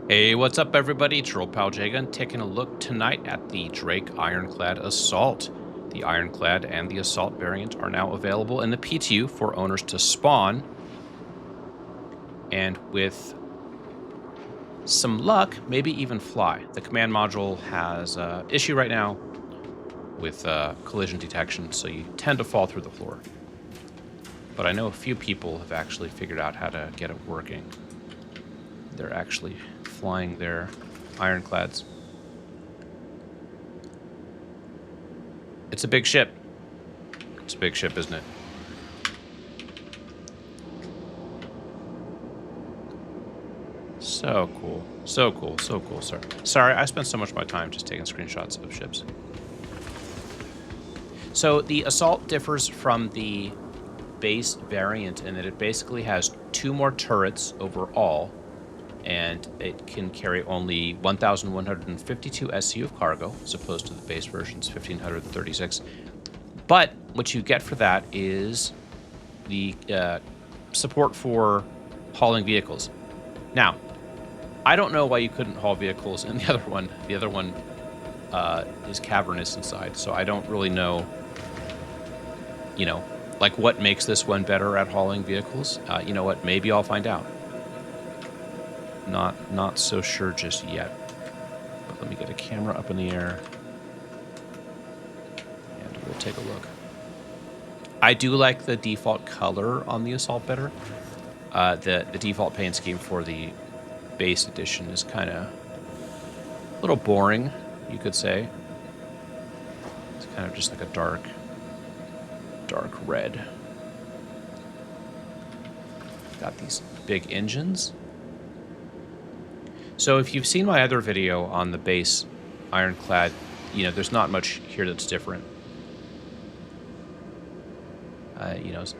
Hey, what's up, everybody? It's your old pal jgun taking a look tonight at the Drake Ironclad Assault. The Ironclad and the Assault variant are now available in the PTU for owners to spawn. And with some luck, maybe even fly. The command module has an issue right now with collision detection, so you tend to fall through the floor. But I know a few people have actually figured out how to get it working. They're actually flying their Ironclads. It's a big ship. It's a big ship, isn't it? So cool. So cool. So cool, sir. Sorry, I spent so much of my time just taking screenshots of ships. So the Assault differs from the base variant in that it basically has 2 more turrets overall, and it can carry only 1,152 SU of cargo, as opposed to the base version's 1,536. But what you get for that is the support for hauling vehicles. Now, I don't know why you couldn't haul vehicles in the other one. The other one is cavernous inside, so I don't really know, like what makes this one better at hauling vehicles. You know what? Maybe I'll find out. Not so sure just yet. But let me get a camera up in the air, and we'll take a look. I do like the default color on the Assault better. The default paint scheme for the base edition is kind of a little boring, you could say. It's kind of just like a dark red. Got these big engines. So if you've seen my other video on the base Ironclad, there's not much here that's different.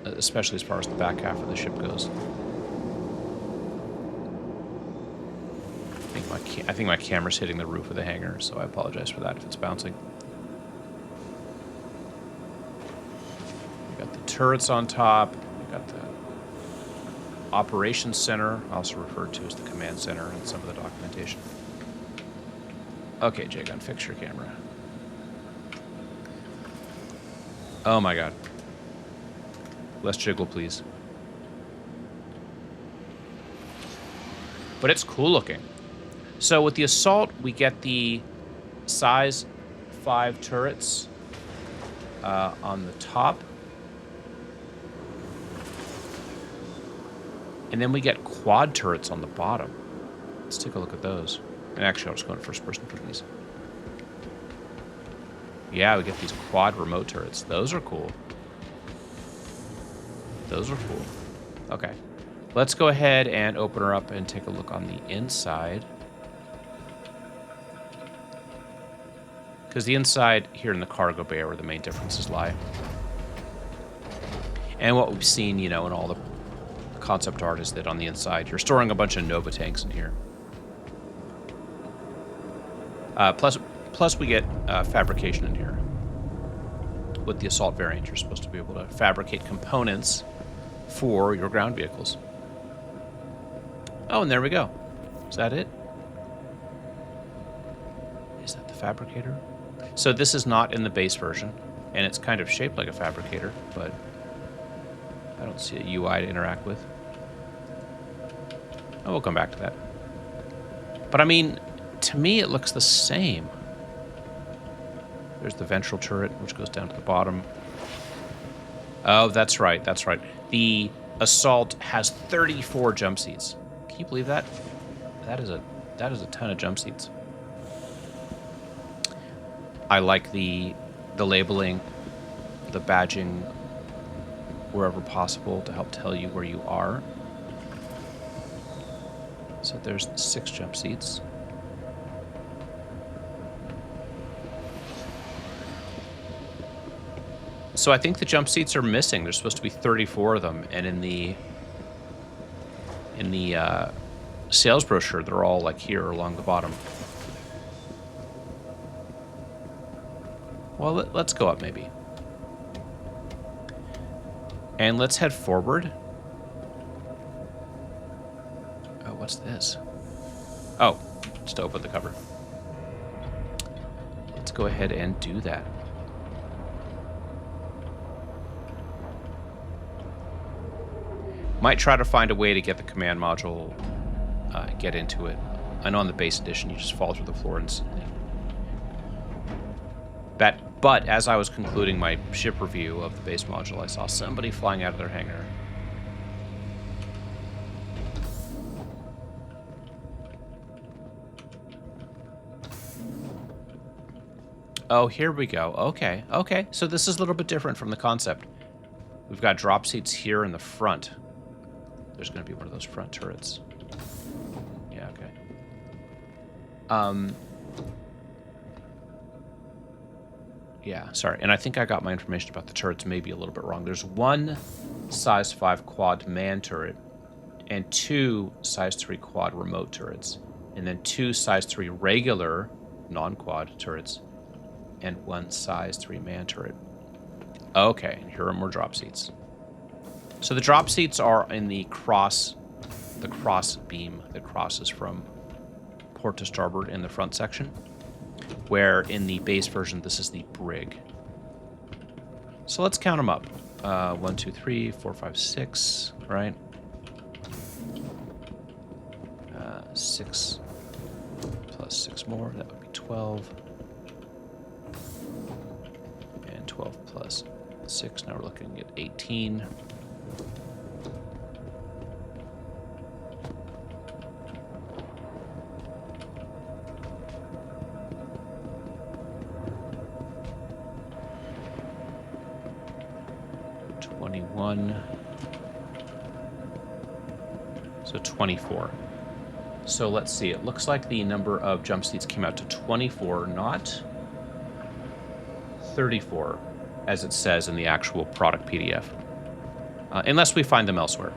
Especially as far as the back half of the ship goes. I think my camera's hitting the roof of the hangar, so I apologize for that if it's bouncing. We got the turrets on top. We got the operations center, also referred to as the command center in some of the documentation. Okay, jgun, fix your camera. Oh my god. Less jiggle, please. But it's cool looking. So with the Assault, we get the size 5 turrets on the top. And then we get quad turrets on the bottom. Let's take a look at those. And actually, I'll just go in first person for these. Yeah, we get these quad remote turrets. Those are cool. Those are cool. Okay. Let's go ahead and open her up and take a look on the inside. Because the inside here in the cargo bay are where the main differences lie. And what we've seen, in all the concept art is that on the inside, you're storing a bunch of Nova tanks in here. Plus we get fabrication in here. With the Assault variant, you're supposed to be able to fabricate components for your ground vehicles. Oh, and there we go. Is that it? Is that the fabricator? So this is not in the base version, and it's kind of shaped like a fabricator, but I don't see a UI to interact with. Oh, we'll come back to that. But I mean, to me, it looks the same. There's the ventral turret, which goes down to the bottom. Oh, that's right. That's right. The Assault has 34 jump seats. Can you believe that? That is a ton of jump seats. I like the labeling, the badging wherever possible to help tell you where you are. So there's 6 jump seats. So I think the jump seats are missing. There's supposed to be 34 of them, and in the sales brochure, they're all like here along the bottom. Well, let's go up maybe. And let's head forward. Oh, what's this? Oh, just to open the cover. Let's go ahead and do that. Might try to find a way to get the command module, get into it. I know on the base edition you just fall through the floor and but as I was concluding my ship review of the base module, I saw somebody flying out of their hangar. Oh, here we go. Okay, okay. So this is a little bit different from the concept. We've got drop seats here in the front. There's going to be one of those front turrets. Yeah, okay. Yeah, sorry. And I think I got my information about the turrets maybe a little bit wrong. There's one size 5 quad man turret and 2 size 3 quad remote turrets. And then 2 size 3 regular non-quad turrets and 1 size 3 man turret. Okay, here are more drop seats. So the drop seats are in the cross beam that crosses from port to starboard in the front section, where in the base version, this is the brig. So let's count them up. 1, 2, 3, 4, 5, 6, right? 6 plus 6 more, that would be 12. And 12 plus 6, now we're looking at 18. So 24. So let's see. It looks like the number of jump seats came out to 24, not 34, as it says in the actual product PDF, unless we find them elsewhere.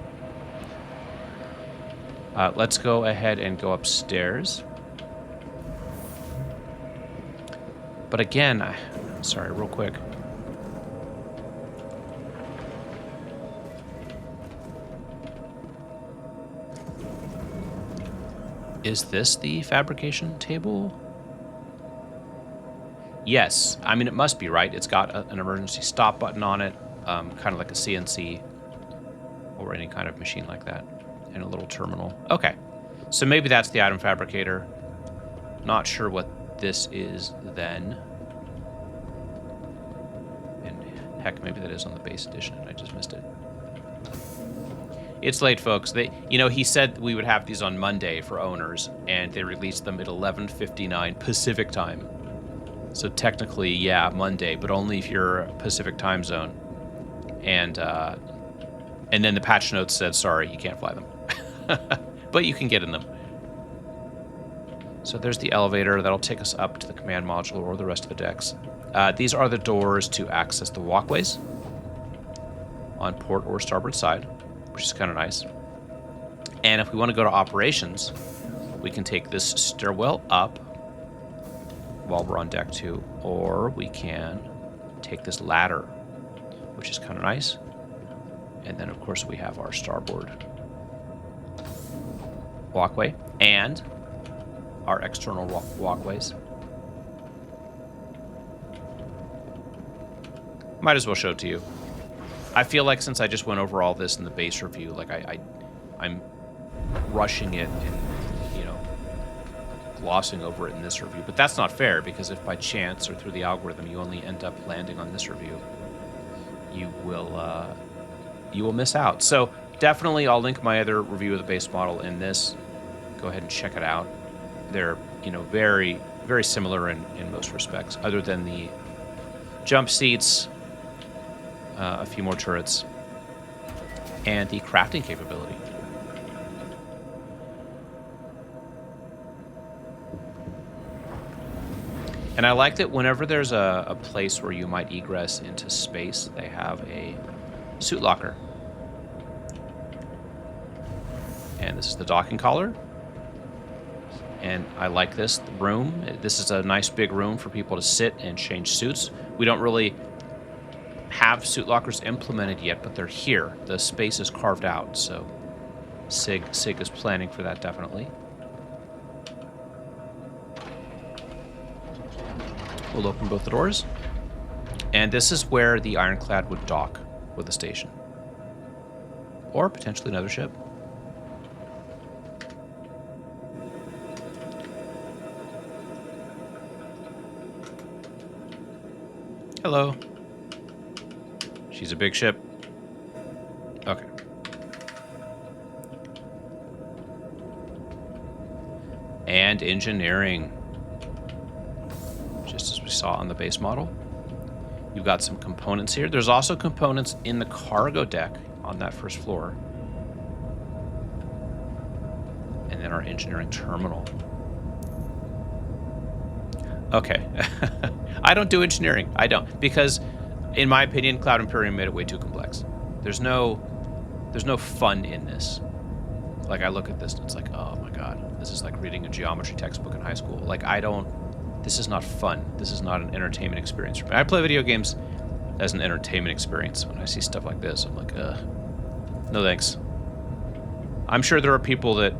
Let's go ahead and go upstairs. But again, sorry, real quick. Is this the fabrication table? Yes. I mean, it must be, right? It's got an emergency stop button on it, kind of like a CNC or any kind of machine like that, and a little terminal. Okay. So maybe that's the item fabricator. Not sure what this is then. And heck, maybe that is on the base edition and I just missed it. It's late, folks. He said we would have these on Monday for owners, and they released them at 11:59 Pacific time. So technically, yeah, Monday, but only if you're Pacific time zone. And then the patch notes said, sorry, you can't fly them. But you can get in them. So there's the elevator. That'll take us up to the command module or the rest of the decks. These are the doors to access the walkways on port or starboard side, which is kind of nice. And if we want to go to operations, we can take this stairwell up while we're on deck 2, or we can take this ladder, which is kind of nice. And then, of course, we have our starboard walkway and our external walkways. Might as well show it to you. I feel like since I just went over all this in the base review, like I'm rushing it and, glossing over it in this review. But that's not fair, because if by chance or through the algorithm you only end up landing on this review, you will miss out. So definitely I'll link my other review of the base model in this. Go ahead and check it out. They're, very, very similar in most respects, other than the jump seats, a few more turrets, and the crafting capability. And I like that whenever there's a place where you might egress into space, they have a suit locker. And this is the docking collar. And I like this room. This is a nice big room for people to sit and change suits. We don't really have suit lockers implemented yet, but they're here. The space is carved out, so SIG is planning for that, definitely. We'll open both the doors. And this is where the Ironclad would dock with the station. Or potentially another ship. Hello. She's a big ship. Okay. And engineering. Just as we saw on the base model. You've got some components here. There's also components in the cargo deck on that first floor. And then our engineering terminal. Okay. I don't do engineering. I don't. Because, in my opinion, Cloud Imperium made it way too complex. There's no fun in this. Like, I look at this and it's like, oh my god. This is like reading a geometry textbook in high school. Like, this is not fun. This is not an entertainment experience for me. I play video games as an entertainment experience. When I see stuff like this, I'm like, no thanks. I'm sure there are people that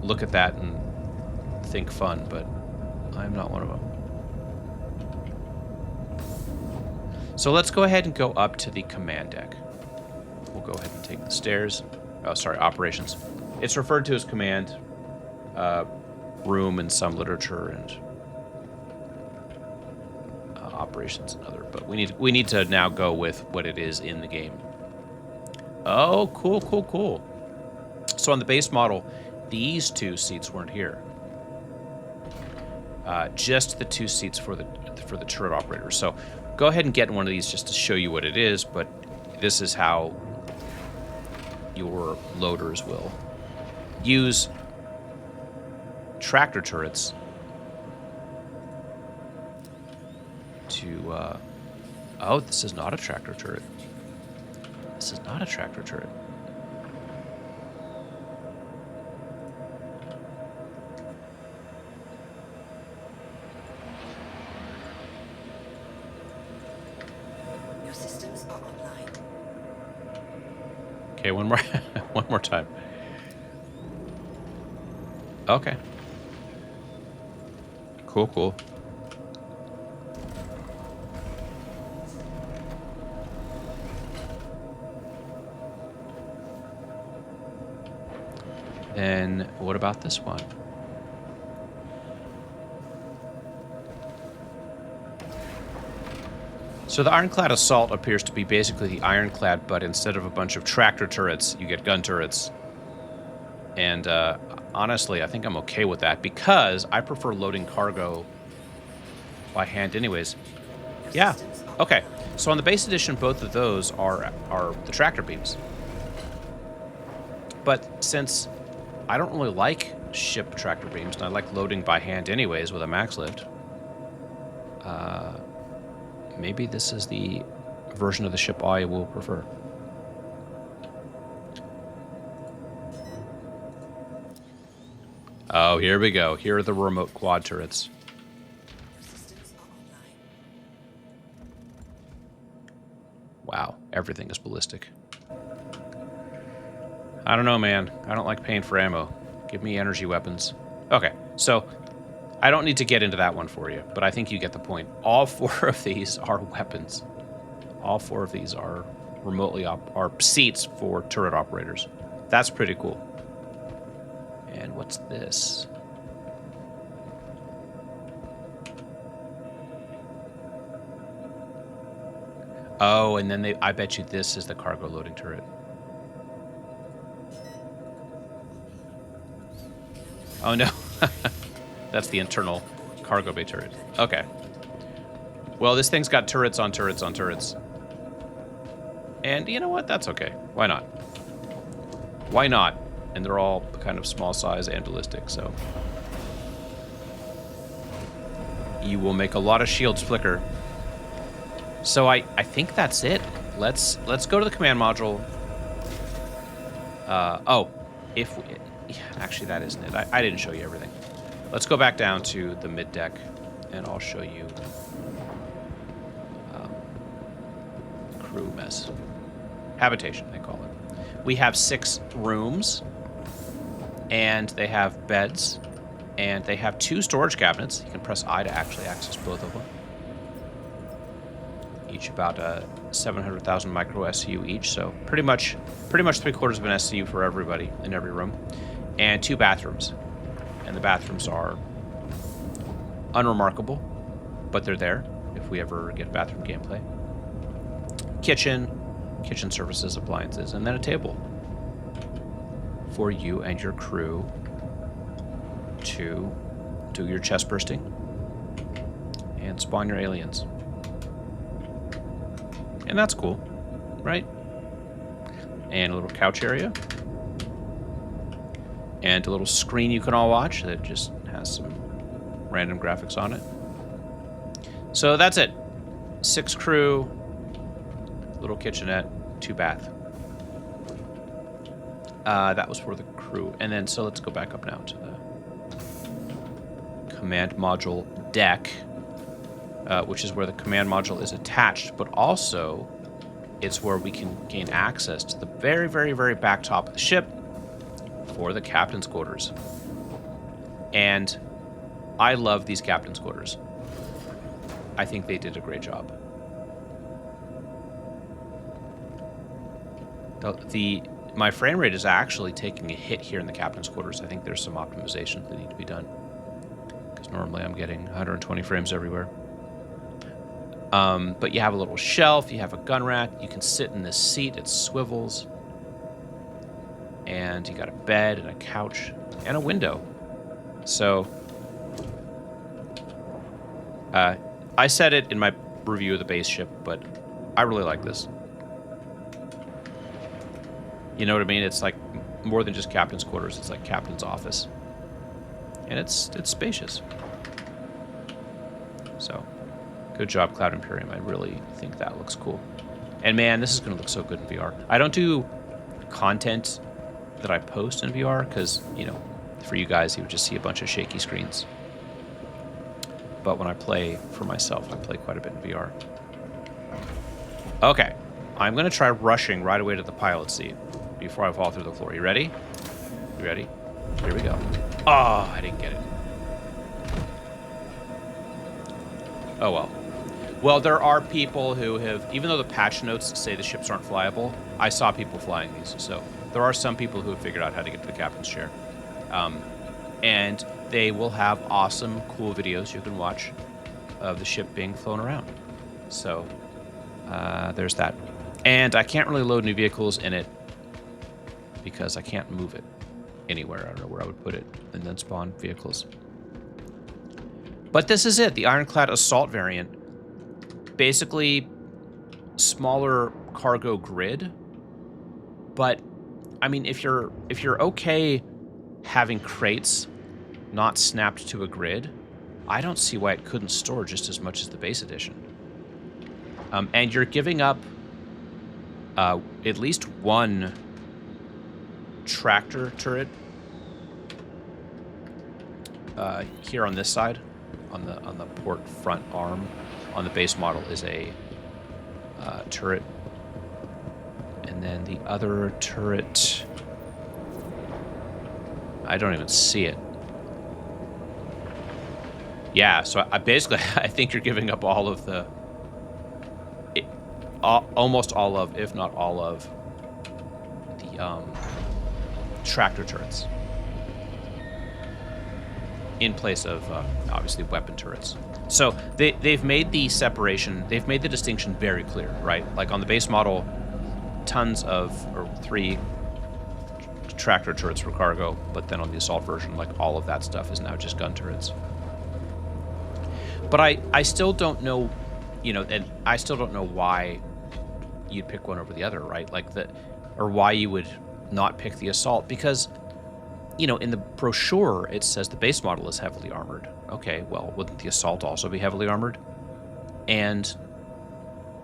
look at that and think fun, but I'm not one of them. So let's go ahead and go up to the command deck. We'll go ahead and take the stairs. Oh, sorry, operations. It's referred to as command room in some literature, and operations and other, but we need to now go with what it is in the game. Oh, cool, cool, cool. So on the base model, these two seats weren't here. Just the two seats for the turret operator. So go ahead and get one of these just to show you what it is, but this is how your loaders will use tractor turrets to, oh, this is not a tractor turret. This is not a tractor turret. Your systems are online. Okay, one more, one more time. Okay. Cool, cool. Then what about this one? So the Ironclad Assault appears to be basically the Ironclad, but instead of a bunch of tractor turrets, you get gun turrets. And honestly, I think I'm okay with that because I prefer loading cargo by hand anyways. Yeah, okay. So on the base edition, both of those are the tractor beams. But since I don't really like ship tractor beams, and I like loading by hand anyways with a max lift, maybe this is the version of the ship I will prefer. Oh, here we go. Here are the remote quad turrets. Wow, everything is ballistic. I don't know, man. I don't like paying for ammo. Give me energy weapons. Okay, so I don't need to get into that one for you, but I think you get the point. All four of these are weapons. All four of these are remotely are seats for turret operators. That's pretty cool. And what's this? Oh, and then I bet you this is the cargo loading turret. Oh no, that's the internal cargo bay turret. Okay. Well, this thing's got turrets on turrets on turrets. And you know what? That's okay. Why not? Why not? And they're all kind of small size and ballistic, so you will make a lot of shields flicker. So I think that's it. Let's go to the command module. Oh, if we, actually that isn't it. I didn't show you everything. Let's go back down to the mid deck, and I'll show you crew mess. Habitation, they call it. We have 6 rooms, and they have beds, And they have 2 storage cabinets. You can press I to actually access both of them. Each about 700,000 micro SCU each, so pretty much 3/4 of an SCU for everybody in every room. And 2 bathrooms. And the bathrooms are unremarkable, but they're there if we ever get bathroom gameplay. Kitchen services, appliances, and then a table for you and your crew to do your chest bursting and spawn your aliens. And that's cool, right? And a little couch area. And a little screen you can all watch that just has some random graphics on it. So that's it. 6 crew, little kitchenette, 2 bath. That was for the crew. And then, so let's go back up now to the command module deck, which is where the command module is attached, but also it's where we can gain access to the very, very, very back top of the ship for the captain's quarters. And I love these captain's quarters. I think they did a great job. My frame rate is actually taking a hit here in the captain's quarters. I think there's some optimizations that need to be done, because normally I'm getting 120 frames everywhere. But you have a little shelf, you have a gun rack, you can sit in this seat, it swivels, and you got a bed and a couch and a window. So I said it in my review of the base ship, but I really like this. You know what I mean? It's like more than just captain's quarters. It's like captain's office. And it's spacious. So, good job, Cloud Imperium. I really think that looks cool. And man, this is going to look so good in VR. I don't do content that I post in VR because, you know, for you guys, you would just see a bunch of shaky screens. But when I play for myself, I play quite a bit in VR. Okay. I'm going to try rushing right away to the pilot seat before I fall through the floor. You ready? You ready? Here we go. Oh, I didn't get it. Oh, well. Well, there are people who have, even though the patch notes say the ships aren't flyable, I saw people flying these. So there are some people who have figured out how to get to the captain's chair. And they will have awesome, cool videos you can watch of the ship being flown around. So there's that. And I can't really load new vehicles in it because I can't move it anywhere. I don't know where I would put it and then spawn vehicles. But this is it, the Ironclad Assault variant. Basically, smaller cargo grid. But I mean, if you're okay having crates not snapped to a grid, I don't see why it couldn't store just as much as the base edition. And you're giving up at least one tractor turret here on this side, on the port front arm. On the base model is a turret, and then the other turret, I don't even see it. Yeah, so I basically I think you're giving up all of the, almost all of, if not all of, the tractor turrets in place of obviously weapon turrets. So they've made the separation, they've made the distinction very clear, right? Like on the base model, tons of, or 3 tractor turrets for cargo, but then on the assault version, like all of that stuff is now just gun turrets. But I still don't know, you know, and I still don't know why you'd pick one over the other, right? Like or why you would not pick the assault, because, you know, in the brochure, it says the base model is heavily armored. Okay, well, wouldn't the assault also be heavily armored? And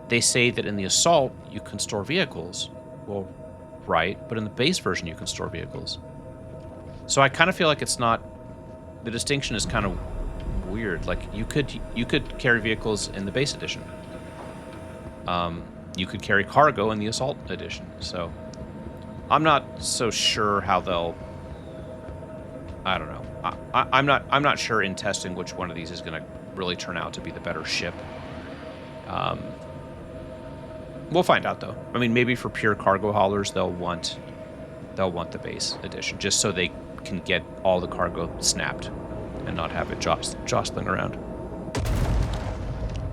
they say that in the assault, you can store vehicles. Well, right, but in the base version, you can store vehicles. So I kind of feel like it's not, the distinction is kind of weird. Like, you could carry vehicles in the base edition. You could carry cargo in the assault edition. So I'm not so sure how they'll, I don't know. I'm not sure in testing which one of these is going to really turn out to be the better ship. We'll find out though. I mean, maybe for pure cargo haulers, they'll want the base edition just so they can get all the cargo snapped and not have it jostling around.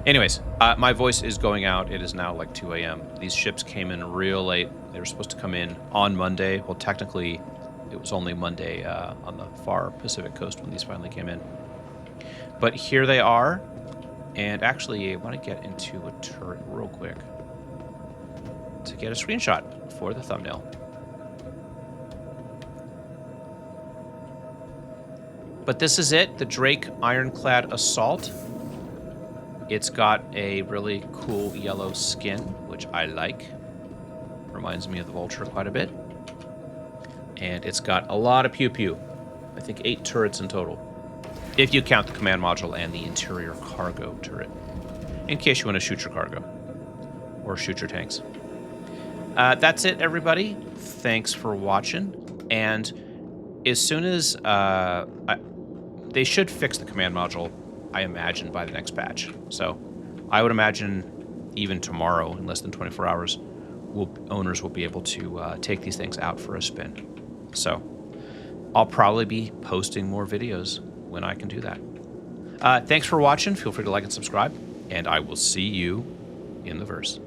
Anyways, my voice is going out. It is now like 2 a.m. These ships came in real late. They were supposed to come in on Monday. Well, technically, it was only Monday on the far Pacific coast when these finally came in. But here they are. And actually, I want to get into a turret real quick to get a screenshot for the thumbnail. But this is it, the Drake Ironclad Assault. It's got a really cool yellow skin, which I like. Reminds me of the Vulture quite a bit. And it's got a lot of pew-pew. I think 8 turrets in total, if you count the command module and the interior cargo turret, in case you want to shoot your cargo or shoot your tanks. That's it, everybody. Thanks for watching. And as soon as they should fix the command module, I imagine, by the next patch. So I would imagine even tomorrow, in less than 24 hours, owners will be able to take these things out for a spin. So I'll probably be posting more videos when I can do that. Thanks for watching. Feel free to like and subscribe, and I will see you in the verse.